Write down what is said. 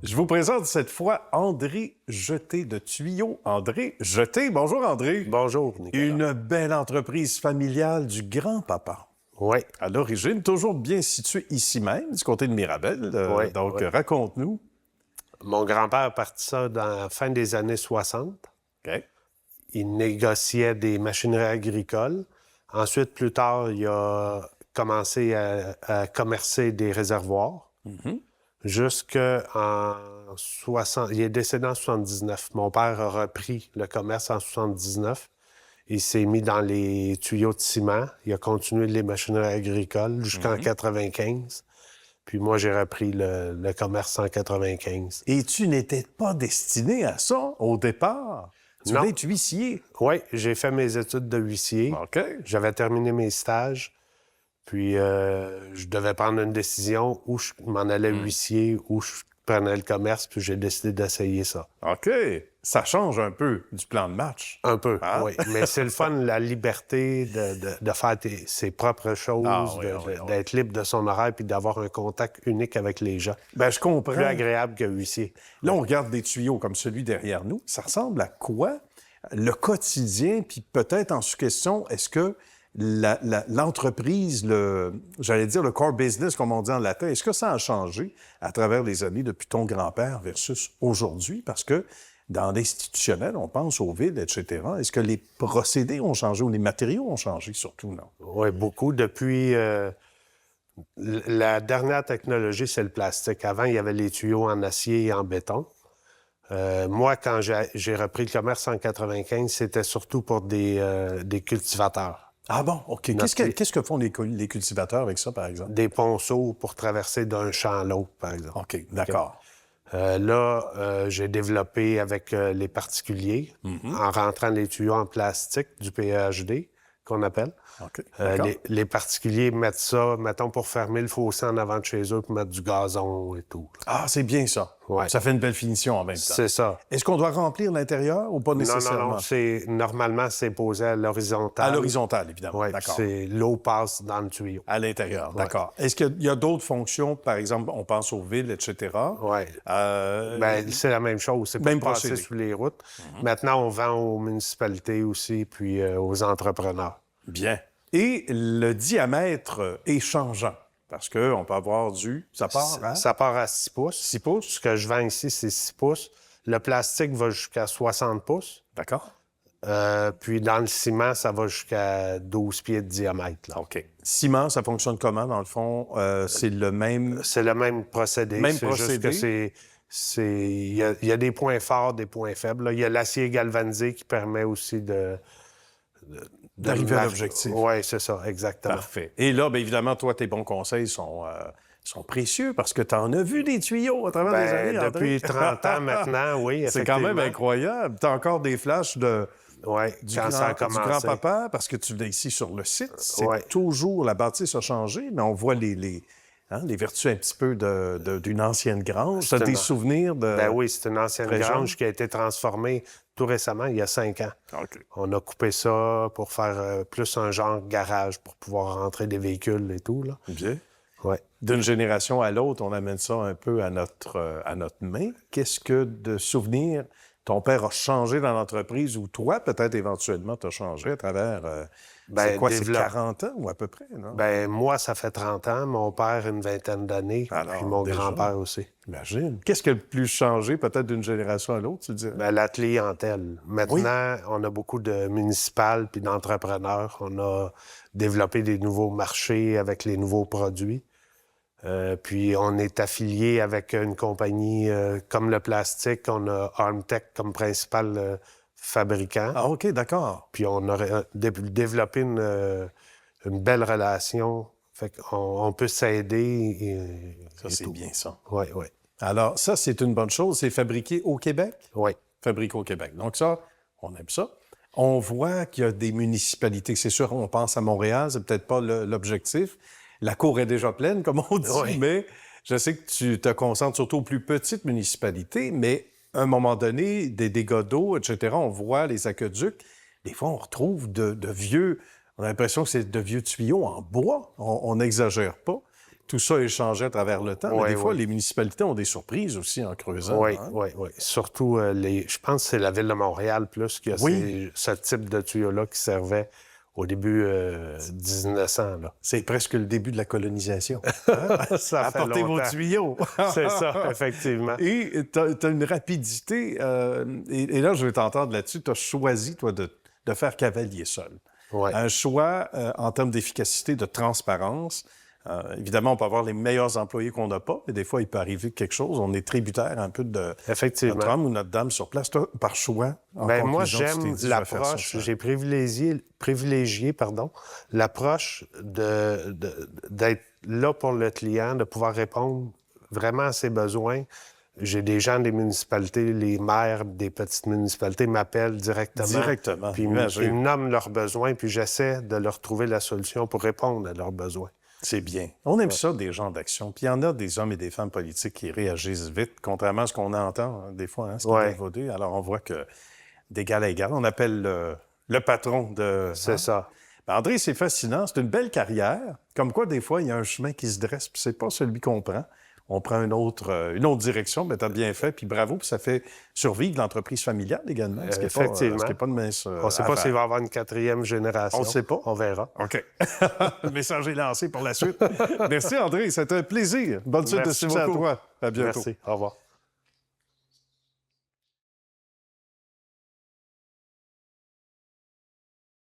Je vous présente cette fois André Jeté de Tuyaux. André Jeté, bonjour André. Bonjour, Nicolas. Une belle entreprise familiale du grand-papa. Oui. À l'origine, toujours bien située ici même, du côté de Mirabel. Oui, donc, oui. raconte-nous. Mon grand-père a parti ça dans la fin des années 60. OK. Il négociait des machineries agricoles. Ensuite, plus tard, il a commencé à commercer des réservoirs. Jusqu'en 60... Il est décédé en 79. Mon père a repris le commerce en 79. Il s'est mis dans les tuyaux de ciment. Il a continué les machineries agricoles jusqu'en 95. Puis moi, j'ai repris le commerce en 95. Et tu n'étais pas destiné à ça au départ. Tu Non. voulais être huissier. Oui, j'ai fait mes études de huissier. OK. J'avais terminé mes stages. Puis je devais prendre une décision où je m'en allais huissier, où je prenais le commerce, puis j'ai décidé d'essayer ça. OK. Ça change un peu du plan de match. Un peu, Ah. oui. Mais c'est le fun, la liberté de faire ses propres choses, Ah, oui, oui, oui. d'être libre de son horaire, puis d'avoir un contact unique avec les gens. Ben, je comprends. Plus agréable que huissier. Là, on regarde des tuyaux comme celui derrière nous. Ça ressemble à quoi? Le quotidien, puis peut-être en sous-question, est-ce que l'entreprise, j'allais dire le core business, comme on dit en latin, est-ce que ça a changé à travers les années depuis ton grand-père versus aujourd'hui? Parce que dans l'institutionnel, on pense aux villes, etc. Est-ce que les procédés ont changé ou les matériaux ont changé surtout, non? Oui, beaucoup. Depuis... la dernière technologie, c'est le plastique. Avant, il y avait les tuyaux en acier et en béton. Moi, quand j'ai repris le commerce en 95, c'était surtout pour des cultivateurs. Ah bon? OK. Qu'est-ce que font les cultivateurs avec ça, par exemple? Des ponceaux pour traverser d'un champ à l'autre, par exemple. OK, d'accord. J'ai développé avec les particuliers, en rentrant les tuyaux en plastique, du PEHD, qu'on appelle. OK, d'accord. Les particuliers mettent ça, mettons, pour fermer le fossé en avant de chez eux, pour mettre du gazon et tout. Ah, c'est bien ça. Ouais. Ça fait une belle finition en même temps. C'est ça. Est-ce qu'on doit remplir l'intérieur ou pas nécessairement? Non. Normalement, c'est posé à l'horizontale. À l'horizontale, évidemment. Oui, D'accord. l'eau passe dans le tuyau. À l'intérieur, d'accord. Est-ce qu'il y a d'autres fonctions, par exemple, on pense aux villes, etc.? Oui. C'est la même chose. C'est Même pour passer procédé. sur les routes. Maintenant, on vend aux municipalités aussi, puis aux entrepreneurs. Bien. Et le diamètre est changeant, parce qu'on peut avoir ça part à Ça part à 6 pouces. 6 pouces. Ce que je vends ici, c'est 6 pouces. Le plastique va jusqu'à 60 pouces. D'accord. Puis dans le ciment, ça va jusqu'à 12 pieds de diamètre. Là. OK. Ciment, ça fonctionne comment, dans le fond? C'est le même... C'est le même procédé. Même c'est procédé. Juste que il y a des points forts, des points faibles. Là. Il y a l'acier galvanisé qui permet aussi d'arriver à l'objectif. Oui, c'est ça, exactement. Parfait. Et là, bien évidemment, toi, tes bons conseils sont précieux parce que tu en as vu des tuyaux à travers les années, André. Depuis 30 ans maintenant, oui, C'est quand même effectivement. incroyable. Tu as encore des flashs du grand-papa, parce que tu venais ici sur le site. C'est Ouais. toujours, la bâtisse a changé, mais on voit les vertus un petit peu d'une ancienne grange. Tu as des souvenirs de... Ben oui, c'est une ancienne Très grange jeune. qui a été transformée tout récemment, il y a 5 ans. OK. On a coupé ça pour faire plus un genre garage pour pouvoir rentrer des véhicules et tout. Là. Bien. Ouais. D'une génération à l'autre, on amène ça un peu à notre main. Qu'est-ce que de souvenirs ton père a changé dans l'entreprise ou toi, peut-être éventuellement, tu as changé à travers... c'est quoi, c'est 40 ans ou à peu près, non? Ben moi, ça fait 30 ans. Mon père, une vingtaine d'années. Alors, Puis mon déjà. grand-père aussi. Imagine. Qu'est-ce qui a le plus changé, peut-être d'une génération à l'autre, tu dirais? Ben, la clientèle. Maintenant, on a beaucoup de municipales puis d'entrepreneurs. On a développé des nouveaux marchés avec les nouveaux produits. Puis on est affilié avec une compagnie comme le plastique. On a Armtech comme principal fabricant. Ah, OK, d'accord. Puis on a développé une belle relation. Fait qu'on peut s'aider. Ça, c'est bien ça. Oui, oui. Alors, ça, c'est une bonne chose. C'est fabriqué au Québec? Oui. Fabriqué au Québec. Donc ça, on aime ça. On voit qu'il y a des municipalités. C'est sûr, on pense à Montréal, c'est peut-être pas l'objectif. La cour est déjà pleine, comme on dit, Oui. mais je sais que tu te concentres surtout aux plus petites municipalités, mais à un moment donné, des dégâts d'eau, etc., on voit les aqueducs. Des fois, on retrouve de vieux... On a l'impression que c'est de vieux tuyaux en bois. On n'exagère pas. tout ça a changé à travers le temps. Oui, mais des fois, oui. les municipalités ont des surprises aussi en creusant. Oui, hein. oui, oui. Surtout, je pense que c'est la Ville de Montréal plus qui a Oui. ce type de tuyau-là qui servait au début 1900. Là. C'est presque le début de la colonisation. Ça fait Apportez vos longtemps. tuyaux. C'est ça, effectivement. Et tu as une rapidité. Et là, je vais t'entendre là-dessus. Tu as choisi, toi, de faire cavalier seul. Ouais. Un choix en termes d'efficacité, de transparence. Évidemment, on peut avoir les meilleurs employés qu'on n'a pas, mais des fois, il peut arriver quelque chose. On est tributaire un peu de Effectivement. notre homme ou notre dame sur place. Toi, par choix, en Ben, moi, conclusion, tu t'es j'aime dit, je vais faire ça l'approche. seul. J'ai privilégié l'approche d'être là pour le client, de pouvoir répondre vraiment à ses besoins. J'ai des gens des municipalités, les maires des petites municipalités m'appellent directement. Directement, Puis imagine. ils me nomment leurs besoins, puis j'essaie de leur trouver la solution pour répondre à leurs besoins. C'est bien. On aime ça, des gens d'action. Puis il y en a des hommes et des femmes politiques qui réagissent vite, contrairement à ce qu'on entend des fois, ce qui est galvaudé. Alors, on voit que d'égal à égal, on appelle le patron de... C'est ça. Ben, André, c'est fascinant. C'est une belle carrière. Comme quoi, des fois, il y a un chemin qui se dresse, puis c'est pas celui qu'on prend. On prend une autre direction, mais tu as bien fait, puis bravo, puis ça fait survivre l'entreprise familiale également. Effectivement. Ce qui n'est pas de mince On ne sait pas s'il va y avoir une quatrième génération. On ne sait pas. On verra. OK. Le message est lancé pour la suite. Merci, André. C'était un plaisir. Bonne suite de Merci succès à beaucoup. toi. À bientôt. Merci. Au revoir.